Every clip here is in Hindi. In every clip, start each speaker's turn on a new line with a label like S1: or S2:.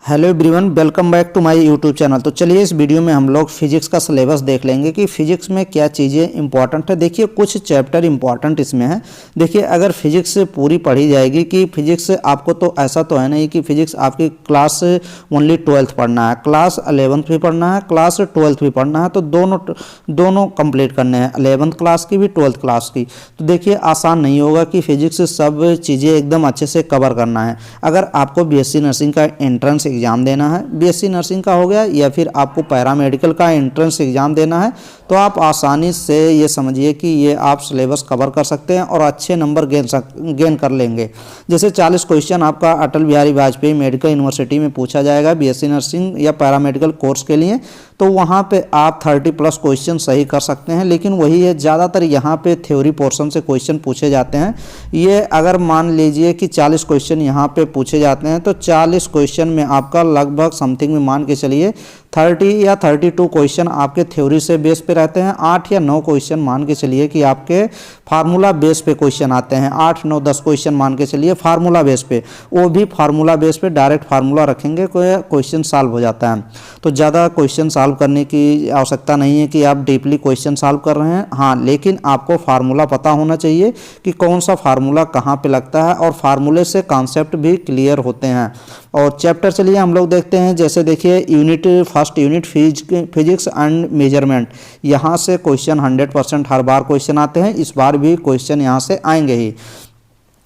S1: Hello everyone, welcome back to my YouTube channel. तो चलिए इस वीडियो में हम लोग फिजिक्स का सिलेबस देख लेंगे कि फिजिक्स में क्या चीज़ें इंपॉर्टेंट है। देखिए कुछ चैप्टर इंपॉर्टेंट इसमें है। देखिए अगर फिजिक्स पूरी पढ़ी जाएगी कि फिजिक्स आपको तो ऐसा तो है नहीं कि फिजिक्स आपकी क्लास ओनली 12th पढ़ना है, क्लास 11th भी पढ़ना है, क्लास 12th भी पढ़ना है। तो दोनों कंप्लीट करने हैं, 11th क्लास की भी 12th क्लास की। तो देखिए आसान नहीं होगा कि फिजिक्स सब चीज़ें एकदम अच्छे से कवर करना है। अगर आपको बीएससी नर्सिंग का एंट्रेंस एग्ज़ाम देना है, बीएससी नर्सिंग का हो गया, या फिर आपको पैरामेडिकल का एंट्रेंस एग्ज़ाम देना है, तो आप आसानी से ये समझिए कि ये आप सिलेबस कवर कर सकते हैं और अच्छे नंबर गेन कर लेंगे। जैसे 40 क्वेश्चन आपका अटल बिहारी वाजपेयी मेडिकल यूनिवर्सिटी में पूछा जाएगा बीएससी नर्सिंग या पैरामेडिकल कोर्स के लिए, तो वहाँ पे आप 30+ क्वेश्चन सही कर सकते हैं। लेकिन वही है, ज़्यादातर यहाँ पे थ्योरी पोर्शन से क्वेश्चन पूछे जाते हैं। ये अगर मान लीजिए कि 40 क्वेश्चन यहाँ पे पूछे जाते हैं, तो 40 क्वेश्चन में आपका लगभग समथिंग में मान के चलिए 30 या 32 क्वेश्चन आपके थ्योरी से बेस पे रहते हैं। 8 या 9 क्वेश्चन मान के चलिए कि आपके फार्मूला बेस पे क्वेश्चन आते हैं। 8, 9, 10 क्वेश्चन मान के चलिए फार्मूला बेस पे, वो भी फार्मूला बेस पे डायरेक्ट फार्मूला रखेंगे, क्वेश्चन सॉल्व हो जाता है। तो ज़्यादा क्वेश्चन सॉल्व करने की आवश्यकता नहीं है कि आप डीपली क्वेश्चन सॉल्व कर रहे हैं। हाँ, लेकिन आपको फार्मूला पता होना चाहिए कि कौन सा फार्मूला कहाँ पे लगता है, और फार्मूले से कॉन्सेप्ट भी क्लियर होते हैं। और चैप्टर चलिए हम लोग देखते हैं। जैसे देखिए first unit physics and measurement, यहाँ से क्वेश्चन 100% हर बार क्वेश्चन आते हैं, इस बार भी क्वेश्चन यहाँ से आएंगे ही।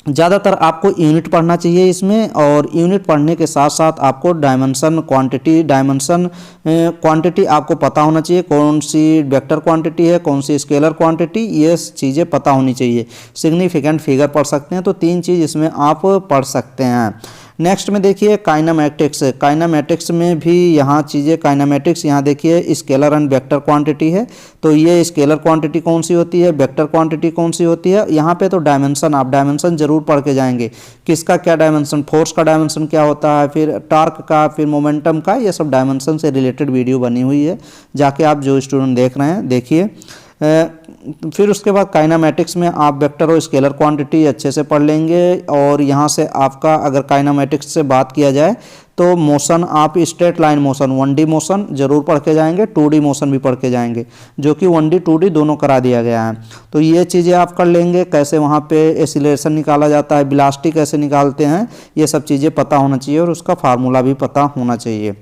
S1: ज़्यादातर आपको यूनिट पढ़ना चाहिए इसमें, और यूनिट पढ़ने के साथ साथ आपको डायमेंशन क्वांटिटी आपको पता होना चाहिए। कौन सी वेक्टर क्वांटिटी है, कौन सी स्केलर क्वांटिटी, ये चीज़ें पता होनी चाहिए। सिग्निफिकेंट फिगर पढ़ सकते हैं, तो 3 चीज़ इसमें आप पढ़ सकते हैं। नेक्स्ट में देखिए काइनामेटिक्स में भी यहाँ चीज़ें, काइनामेटिक्स यहाँ देखिए स्केलर एंड वेक्टर क्वांटिटी है। तो ये स्केलर क्वांटिटी कौन सी होती है, वेक्टर क्वांटिटी कौन सी होती है। यहाँ पे तो डायमेंशन, आप डायमेंशन जरूर पढ़ के जाएंगे। किसका क्या डायमेंशन, फोर्स का डायमेंशन क्या होता है, फिर टार्क का, फिर मोमेंटम का, ये सब डायमेंशन से रिलेटेड वीडियो बनी हुई है, जाके आप जो स्टूडेंट देख रहे हैं देखिए। फिर उसके बाद काइनामेटिक्स में आप वेक्टर और स्केलर क्वांटिटी अच्छे से पढ़ लेंगे। और यहाँ से आपका अगर काइनामेटिक्स से बात किया जाए तो मोशन, आप straight line motion 1D motion जरूर पढ़ के जाएंगे, 2D मोशन भी पढ़ के जाएंगे, जो कि 1D 2D दोनों करा दिया गया है। तो ये चीज़ें आप कर लेंगे। कैसे वहाँ पे एसिलेशन निकाला जाता है, वेलोसिटी कैसे निकालते हैं, ये सब चीज़ें पता होना चाहिए, और उसका फार्मूला भी पता होना चाहिए।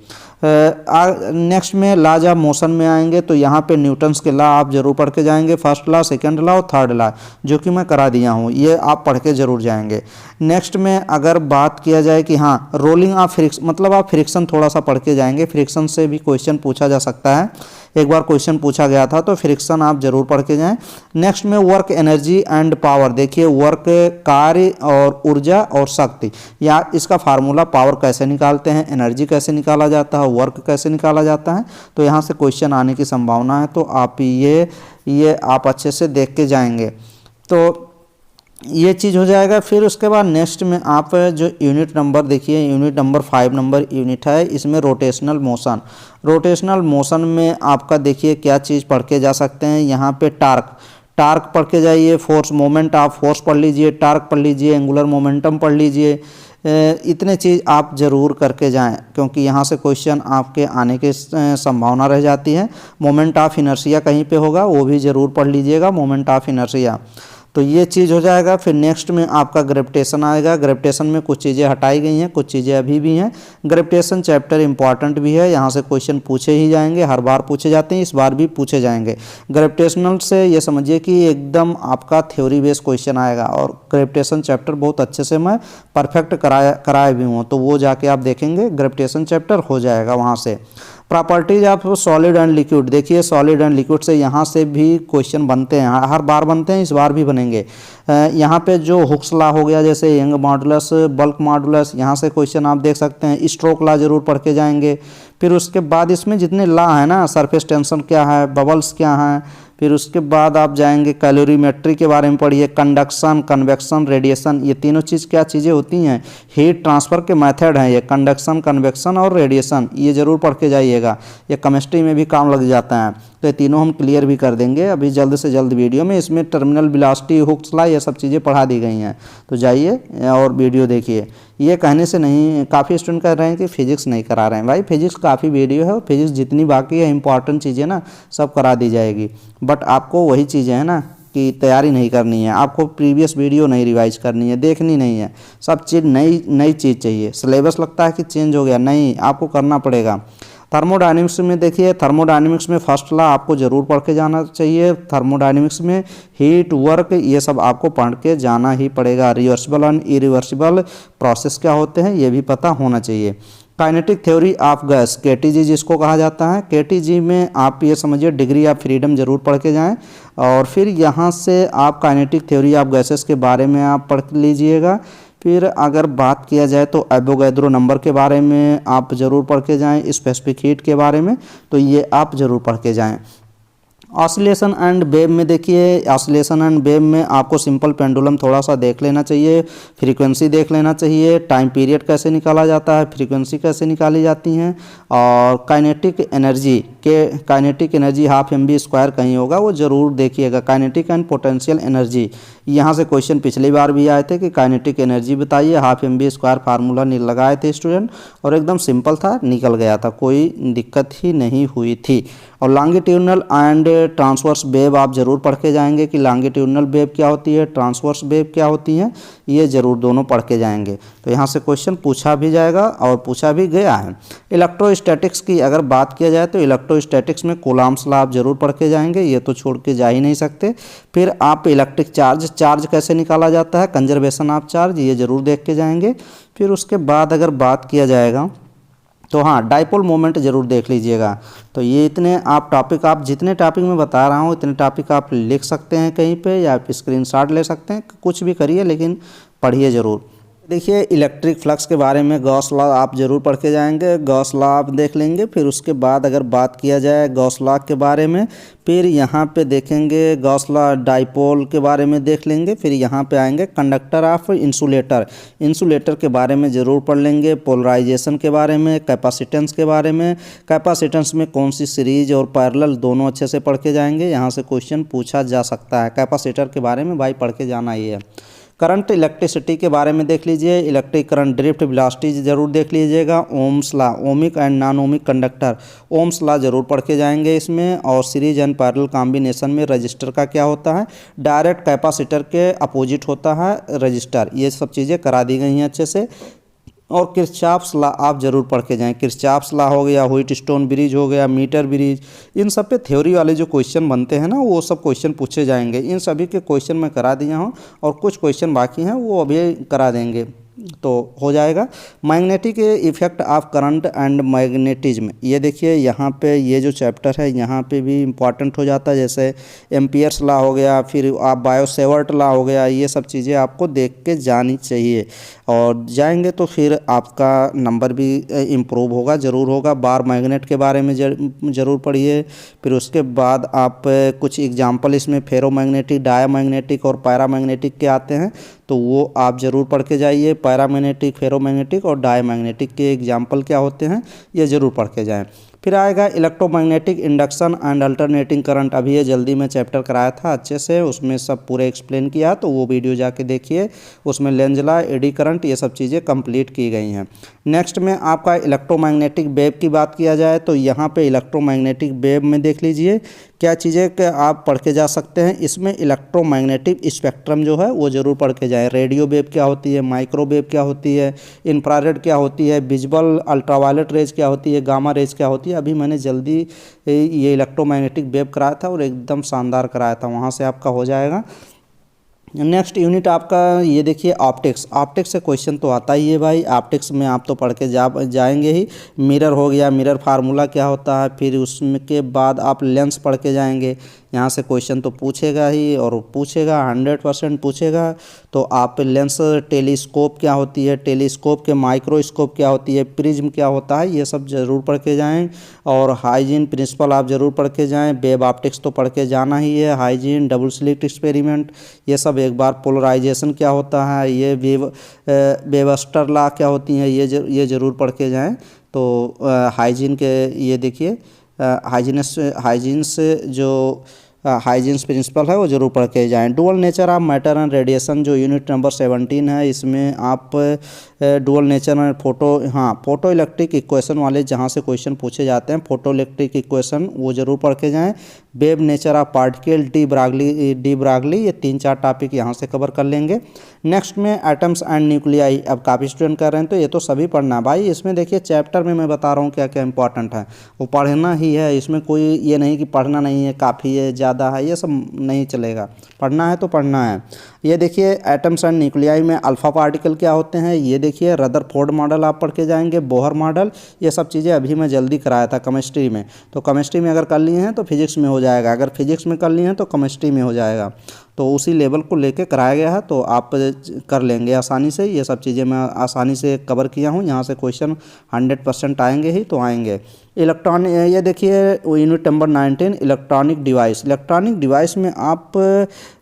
S1: नेक्स्ट में लॉज ऑफ मोशन में आएंगे, तो यहाँ पे न्यूटन्स के लॉ आप जरूर पढ़ के जाएंगे, फर्स्ट लॉ, सेकंड लॉ और थर्ड लॉ, जो कि मैं करा दिया हूँ, ये आप पढ़ के जरूर जाएंगे। नेक्स्ट में अगर बात किया जाए कि हाँ रोलिंग ऑफ फ्रिक्शन, मतलब आप फ्रिक्शन थोड़ा सा पढ़ के जाएंगे। फ्रिक्शन से भी क्वेश्चन पूछा जा सकता है, एक बार क्वेश्चन पूछा गया था, तो फ्रिक्शन आप जरूर पढ़ के जाएं। नेक्स्ट में वर्क, एनर्जी एंड पावर, देखिए वर्क कार्य और ऊर्जा और शक्ति, या इसका फार्मूला पावर कैसे निकालते हैं, एनर्जी कैसे निकाला जाता है, वर्क कैसे निकाला जाता है, तो यहाँ से क्वेश्चन आने की संभावना है। तो आप ये आप अच्छे से देख के जाएंगे, तो ये चीज़ हो जाएगा। फिर उसके बाद नेक्स्ट में आप जो यूनिट नंबर देखिए, यूनिट नंबर 5 नंबर यूनिट है, इसमें रोटेशनल मोशन में आपका देखिए क्या चीज़ पढ़ के जा सकते हैं। यहाँ पे टार्क पढ़ के जाइए, फोर्स, मोमेंट आप फोर्स पढ़ लीजिए, टार्क पढ़ लीजिए, एंगुलर मोमेंटम पढ़ लीजिए। इतने चीज़ आप ज़रूर करके जाएं, क्योंकि यहाँ से क्वेश्चन आपके आने की संभावना रह जाती है। मोमेंट ऑफ इनर्शिया कहीं पे होगा, वो भी ज़रूर पढ़ लीजिएगा, मोमेंट ऑफ इनर्शिया। तो ये चीज़ हो जाएगा। फिर नेक्स्ट में आपका ग्रेविटेशन आएगा। ग्रेविटेशन में कुछ चीज़ें हटाई गई हैं, कुछ चीज़ें अभी भी हैं। ग्रेविटेशन चैप्टर इंपॉर्टेंट भी है, यहाँ से क्वेश्चन पूछे ही जाएंगे, हर बार पूछे जाते हैं, इस बार भी पूछे जाएंगे। ग्रेविटेशनल से ये समझिए कि एकदम आपका थ्योरी बेस्ड क्वेश्चन आएगा, और ग्रेविटेशन चैप्टर बहुत अच्छे से मैं परफेक्ट कराया भी हूँ, तो वो जाके आप देखेंगे, ग्रेविटेशन चैप्टर हो जाएगा वहाँ से। Properties of solid and liquid, देखिए सॉलिड एंड लिक्विड से यहाँ से भी क्वेश्चन बनते हैं, हर बार बनते हैं, इस बार भी बनेंगे। यहाँ पे जो हुक्स लॉ हो गया, जैसे यंग मॉडुलस, बल्क मॉडुलस, यहाँ से क्वेश्चन आप देख सकते हैं। स्ट्रोक लॉ जरूर पढ़ के जाएंगे। फिर उसके बाद इसमें जितने लॉ है ना, सरफेस टेंशन क्या है, बबल्स क्या हैं, फिर उसके बाद आप जाएंगे कैलोरीमेट्री के बारे में पढ़िए, कंडक्शन, कन्वेक्शन, रेडिएशन, ये तीनों चीज़ क्या चीज़ें होती हैं, हीट ट्रांसफ़र के मेथड हैं ये, कंडक्शन, कन्वेक्शन और रेडिएशन, ये जरूर पढ़ के जाइएगा, ये केमिस्ट्री में भी काम लग जाता है। तो ये तीनों हम क्लियर भी कर देंगे अभी जल्द से जल्द वीडियो में। इसमें टर्मिनल वेलोसिटी, हुक्स लॉ, ये सब चीज़ें पढ़ा दी गई हैं, तो जाइए और वीडियो देखिए। ये कहने से नहीं, काफ़ी स्टूडेंट कह रहे हैं कि फिजिक्स नहीं करा रहे हैं। भाई फिजिक्स काफ़ी वीडियो है और फिजिक्स जितनी बाकी है इंपॉर्टेंट चीज़ें ना सब करा दी जाएगी, बट आपको वही चीज़ें हैं ना कि तैयारी नहीं करनी है, आपको प्रीवियस वीडियो नहीं रिवाइज करनी है, देखनी नहीं है, सब चीज़ नई नई चीज़ चाहिए। सिलेबस लगता है कि चेंज हो गया, नहीं, आपको करना पड़ेगा। थर्मोडायनेमिक्स में देखिए, थर्मोडायनेमिक्स में फर्स्ट लॉ आपको ज़रूर पढ़ के जाना चाहिए। थर्मोडायनेमिक्स में हीट, वर्क, ये सब आपको पढ़ के जाना ही पड़ेगा। रिवर्सिबल एंड इरिवर्सिबल प्रोसेस क्या होते हैं ये भी पता होना चाहिए। Kinetic theory of gas, KTG जिसको कहा जाता है, केटीजी में आप ये समझिए डिग्री ऑफ फ्रीडम जरूर पढ़ के जाएं, और फिर यहाँ से आप काइनेटिक थ्योरी ऑफ गैसेस के बारे में आप पढ़ लीजिएगा। फिर अगर बात किया जाए तो एवोगैड्रो नंबर के बारे में आप ज़रूर पढ़ के जाएं, स्पेसिफिक हीट के बारे में, तो ये आप ज़रूर पढ़ के जाएं। ऑसिलेशन एंड वेव में देखिए, ऑसिलेशन एंड वेव में आपको सिंपल पेंडुलम थोड़ा सा देख लेना चाहिए, फ्रीक्वेंसी देख लेना चाहिए, टाइम पीरियड कैसे निकाला जाता है, फ्रीक्वेंसी कैसे निकाली जाती हैं, और काइनेटिक एनर्जी हाफ mv² कहीं होगा वो ज़रूर देखिएगा। काइनेटिक एंड पोटेंशियल एनर्जी, यहाँ से क्वेश्चन पिछली बार भी आए थे कि काइनेटिक एनर्जी बताइए, हाफ mv² फार्मूला लगाए थे स्टूडेंट, और एकदम सिंपल था, निकल गया था, कोई दिक्कत ही नहीं हुई थी। और लॉन्गिट्यूडनल एंड ट्रांसवर्स वेव आप ज़रूर पढ़ के जाएंगे कि लॉन्गिट्यूडनल वेव क्या होती है, ट्रांसवर्स वेव क्या होती हैं, ये ज़रूर दोनों पढ़ के जाएंगे। तो यहाँ से क्वेश्चन पूछा भी जाएगा और पूछा भी गया है। इलेक्ट्रोस्टैटिक्स की अगर बात किया जाए तो इलेक्ट्रोस्टैटिक्स में कूलॉम्स लॉ आप ज़रूर पढ़ के जाएंगे, ये तो छोड़ के जा ही नहीं सकते। फिर आप इलेक्ट्रिक चार्ज कैसे निकाला जाता है, कंजर्वेशन ऑफ चार्ज, ये ज़रूर देख के जाएंगे। फिर उसके बाद अगर बात किया जाएगा तो हाँ, डाइपोल मोमेंट ज़रूर देख लीजिएगा। तो ये इतने आप टॉपिक, आप जितने टॉपिक मैं बता रहा हूँ इतने टॉपिक आप लिख सकते हैं कहीं पे, या आप स्क्रीनशॉट ले सकते हैं, कुछ भी करिए लेकिन पढ़िए ज़रूर। देखिए इलेक्ट्रिक फ्लक्स के बारे में गॉस लॉ आप ज़रूर पढ़ के जाएंगे, गॉस लॉ आप देख लेंगे। फिर उसके बाद अगर बात किया जाए गॉस लॉ के बारे में, फिर यहाँ पे देखेंगे गॉस लॉ डाइपोल के बारे में देख लेंगे। फिर यहाँ पे आएंगे कंडक्टर ऑफ इंसुलेटर के बारे में ज़रूर पढ़ लेंगे, पोलराइजेशन के बारे में, कैपेसिटेंस के बारे में, कैपेसिटेंस में कौन सी सीरीज और पैरेलल दोनों अच्छे से पढ़ के जाएंगे, यहाँ से क्वेश्चन पूछा जा सकता है। कैपेसिटर के बारे में भाई पढ़ के जाना ही है। करंट इलेक्ट्रिसिटी के बारे में देख लीजिए, इलेक्ट्रिक करंट ड्रिफ्ट वेलोसिटी ज़रूर देख लीजिएगा। Ohm's law, ohmic and non ohmic conductor, Ohm's law ज़रूर पढ़ के जाएंगे इसमें। और सीरीज एंड पैरेलल कॉम्बिनेशन में रजिस्टर का क्या होता है, डायरेक्ट कैपेसिटर के अपोजिट होता है रजिस्टर, ये सब चीज़ें करा दी गई हैं अच्छे से। और किरचॉफ्स लॉ आप ज़रूर पढ़ के जाएं, किरचॉफ्स लॉ हो गया, व्हीटस्टोन ब्रिज हो गया, मीटर ब्रिज, इन सब पे थ्योरी वाले जो क्वेश्चन बनते हैं ना वो सब क्वेश्चन पूछे जाएंगे। इन सभी के क्वेश्चन मैं करा दिया हूँ और कुछ क्वेश्चन बाकी हैं वो अभी करा देंगे तो हो जाएगा। Magnetic effect of current and magnetism, ये देखिए यहाँ पे ये जो चैप्टर है यहाँ पे भी इम्पॉर्टेंट हो जाता है, जैसे एम्पियर्स लॉ हो गया, फिर आप बायो-सेवर्ट लॉ हो गया, ये सब चीज़ें आपको देख के जानी चाहिए। और जाएंगे तो फिर आपका नंबर भी इम्प्रूव होगा, ज़रूर होगा। बार मैग्नेट के बारे में ज़रूर पढ़िए। फिर उसके बाद आप कुछ एग्जाम्पल इसमें फेरोमैग्नेटिक, डायामैग्नेटिक और पैरामैग्नेटिक के आते हैं, तो वो आप ज़रूर पढ़ के जाइए। पैरामैग्नेटिक, फेरोमैग्नेटिक और डायामैग्नेटिक के एग्जाम्पल क्या होते हैं ये ज़रूर पढ़ के जाएं। फिर आएगा electromagnetic induction and alternating current, अभी ये जल्दी में चैप्टर कराया था अच्छे से, उसमें सब पूरे एक्सप्लेन किया, तो वो वीडियो जाके देखिए, उसमें लेंज लॉ, एडी करंट, ये सब चीज़ें कंप्लीट की गई हैं। नेक्स्ट में आपका इलेक्ट्रोमैग्नेटिक वेव की बात किया जाए तो यहाँ पे इलेक्ट्रोमैग्नेटिक वेव में देख लीजिए क्या चीज़ें आप पढ़ के जा सकते हैं। इसमें इलेक्ट्रोमैग्नेटिक स्पेक्ट्रम जो है वो ज़रूर पढ़ के जाएँ। रेडियो वेव क्या होती है, माइक्रोवेव क्या होती है, इंफ्रारेड क्या होती है, विजुअल अल्ट्रावायलेट रेज क्या होती है, गामा रेज क्या होती है। अभी मैंने जल्दी ये इलेक्ट्रोमैग्नेटिक वेव कराया था और एकदम शानदार कराया था, वहाँ से आपका हो जाएगा। नेक्स्ट यूनिट आपका ये देखिए ऑप्टिक्स, ऑप्टिक्स से क्वेश्चन तो आता ही है भाई, ऑप्टिक्स में आप तो पढ़ के जाएंगे ही। मिरर हो गया, मिरर फार्मूला क्या होता है, फिर उसके बाद आप लेंस पढ़ के जाएंगे, यहाँ से क्वेश्चन तो पूछेगा ही और पूछेगा, 100% पूछेगा। तो आप लेंस, टेलीस्कोप क्या होती है, टेलीस्कोप के माइक्रोस्कोप क्या होती है, प्रिज्म क्या होता है, ये सब ज़रूर पढ़ के जाएँ। और हाइजीन प्रिंसिपल आप ज़रूर पढ़ के जाएँ। वेव ऑप्टिक्स तो पढ़ के जाना ही है, हाइजीन, डबल स्लिट एक्सपेरिमेंट, ये सब एक बार। पोलराइजेशन क्या होता है, ये वेवस्टर लॉ क्या होती हैं, ये ज़रूर पढ़ के जाएँ। तो हाइजीन के ये देखिए हाइजीन्स जो हाइजीन्स प्रिंसिपल है वो जरूर पढ़ के जाएँ। Dual nature of matter and radiation जो यूनिट नंबर 17 है, इसमें आप डुअल नेचर में फोटो इलेक्ट्रिक इक्वेशन वाले जहाँ से क्वेश्चन पूछे जाते हैं, फोटो इलेक्ट्रिक इक्वेशन वो जरूर पढ़ के जाएँ। Wave nature of particle, de Broglie, ये 3-4 टॉपिक यहाँ से कवर कर लेंगे। नेक्स्ट में एटम्स एंड न्यूक्लियाई, अब काफ़ी स्टूडेंट कर रहे हैं तो ये तो सभी पढ़ना है भाई। इसमें देखिए चैप्टर में मैं बता रहा हूँ क्या क्या इंपॉर्टेंट है, वो पढ़ना ही है। इसमें कोई ये नहीं कि पढ़ना नहीं है, काफ़ी है, ज़्यादा है, ये सब नहीं चलेगा। पढ़ना है तो पढ़ना है। ये देखिए एटम्स एंड न्यूक्लियाई में अल्फा पार्टिकल क्या होते हैं, ये देखिए रदरफोर्ड मॉडल आप पढ़ के जाएंगे, बोहर मॉडल, ये सब चीज़ें अभी मैं जल्दी कराया था केमिस्ट्री में। तो केमिस्ट्री में अगर कर लिए हैं तो फिजिक्स में हो जाएगा, अगर फिजिक्स में कर लिए हैं तो केमिस्ट्री में हो जाएगा। तो उसी लेवल को लेके कराया गया है, तो आप कर लेंगे आसानी से। ये सब चीज़ें मैं आसानी से कवर किया हूँ, यहाँ से क्वेश्चन 100% आएंगे ही तो आएंगे। ये देखिए unit number 19 electronic device. Electronic device में आप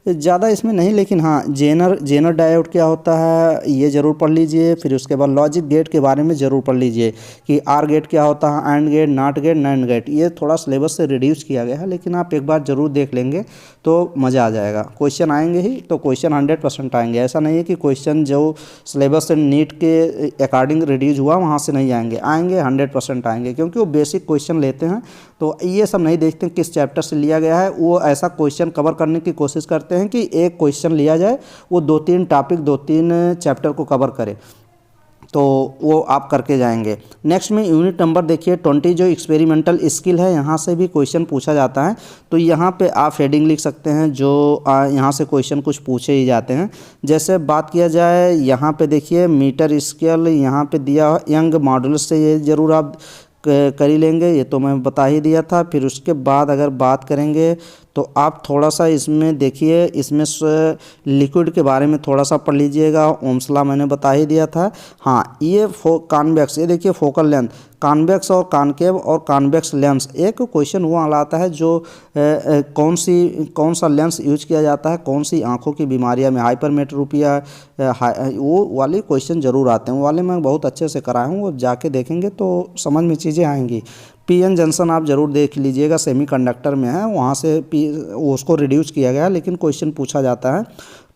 S1: ज़्यादा इसमें नहीं, लेकिन हाँ जेनर डायोड क्या होता है ये ज़रूर पढ़ लीजिए। फिर उसके बाद लॉजिक गेट के बारे में ज़रूर पढ़ लीजिए कि आर गेट क्या होता है, and gate, not gate, nand gate. ये थोड़ा सिलेबस से रिड्यूस किया गया है, लेकिन आप एक बार ज़रूर देख लेंगे तो मज़ा आ जाएगा। क्वेश्चन आएंगे ही तो क्वेश्चन 100% आएंगे। ऐसा नहीं है कि क्वेश्चन जो सिलेबस से नीट के अकॉर्डिंग रिड्यूस हुआ वहाँ से नहीं आएंगे, 100% आएंगे, क्योंकि वो बेसिक क्वेश्चन लेते हैं। तो ये सब नहीं देखते किस चैप्टर से लिया गया है, वो ऐसा क्वेश्चन कवर करने की कोशिश करते हैं कि एक क्वेश्चन लिया जाए, वो 2-3 टॉपिक 2-3 चैप्टर को कवर करे, तो वो आप करके जाएंगे। नेक्स्ट में यूनिट नंबर देखिए 20 जो एक्सपेरिमेंटल स्किल है, यहाँ से भी क्वेश्चन पूछा जाता है। तो यहाँ पे आप हेडिंग लिख सकते हैं जो यहाँ से क्वेश्चन कुछ पूछे ही जाते हैं। जैसे बात किया जाए यहाँ पे देखिए मीटर स्केल यहाँ पे दिया, यंग मॉडल से ये ज़रूर आप कर ही लेंगे, ये तो मैं बता ही दिया था। फिर उसके बाद अगर बात करेंगे तो आप थोड़ा सा इसमें देखिए, इसमें लिक्विड के बारे में थोड़ा सा पढ़ लीजिएगा। ओम्स लॉ मैंने बता ही दिया था। हाँ, ये कॉन्वेक्स, ये देखिए फोकल लेंथ, कॉन्वेक्स और कॉनकेव और कॉन्वेक्स लेंस। एक क्वेश्चन वो आता है जो कौन सा लेंस यूज किया जाता है कौन सी आंखों की बीमारियां में, हाइपरमेट्रोपिया, वो वाले क्वेश्चन जरूर आते हैं। वो वाले मैं बहुत अच्छे से कराया हूँ, वो जाके देखेंगे तो समझ में चीज़ें आएंगी। पीएन जंक्शन आप जरूर देख लीजिएगा, सेमीकंडक्टर में है, वहाँ से उसको रिड्यूस किया गया, लेकिन क्वेश्चन पूछा जाता है।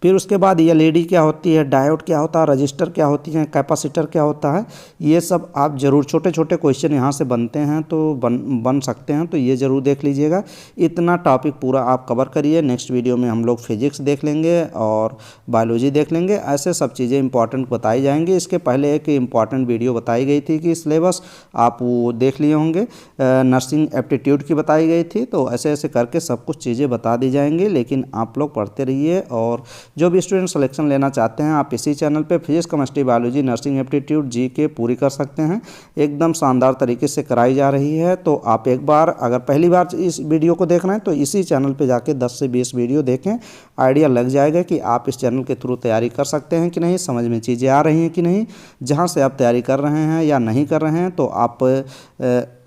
S1: फिर उसके बाद एलईडी क्या होती है, डायोड क्या होता है, रजिस्टर क्या होती है, कैपेसिटर क्या होता है, ये सब आप जरूर, छोटे छोटे क्वेश्चन यहाँ से बनते हैं तो बन सकते हैं, तो ये ज़रूर देख लीजिएगा। इतना टॉपिक पूरा आप कवर करिए। नेक्स्ट वीडियो में हम लोग फिजिक्स देख लेंगे और बायोलॉजी देख लेंगे, ऐसे सब चीज़ें इंपॉर्टेंट बताई जाएंगी। इसके पहले एक इंपॉर्टेंट वीडियो बताई गई थी कि सिलेबस आप वो देख लिए होंगे, नर्सिंग एप्टीट्यूड की बताई गई थी। तो ऐसे ऐसे करके सब कुछ चीज़ें बता दी जाएंगी, लेकिन आप लोग पढ़ते रहिए। और जो भी स्टूडेंट सिलेक्शन लेना चाहते हैं आप इसी चैनल पे physics, chemistry, biology, nursing aptitude, GK पूरी कर सकते हैं। एकदम शानदार तरीके से कराई जा रही है। तो आप एक बार अगर पहली बार इस वीडियो को देख रहे हैं तो इसी चैनल पे जाके 10 से 20 वीडियो देखें, आइडिया लग जाएगा कि आप इस चैनल के थ्रू तैयारी कर सकते हैं कि नहीं, समझ में चीज़ें आ रही हैं कि नहीं। जहाँ से आप तैयारी कर रहे हैं या नहीं कर रहे हैं तो आप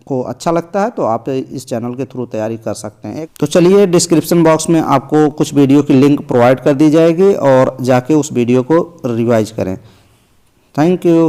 S1: को अच्छा लगता है तो आप इस चैनल के थ्रू तैयारी कर सकते हैं। तो चलिए डिस्क्रिप्शन बॉक्स में आपको कुछ वीडियो की लिंक प्रोवाइड कर दी जाएगी और जाके उस वीडियो को रिवाइज करें। Thank you.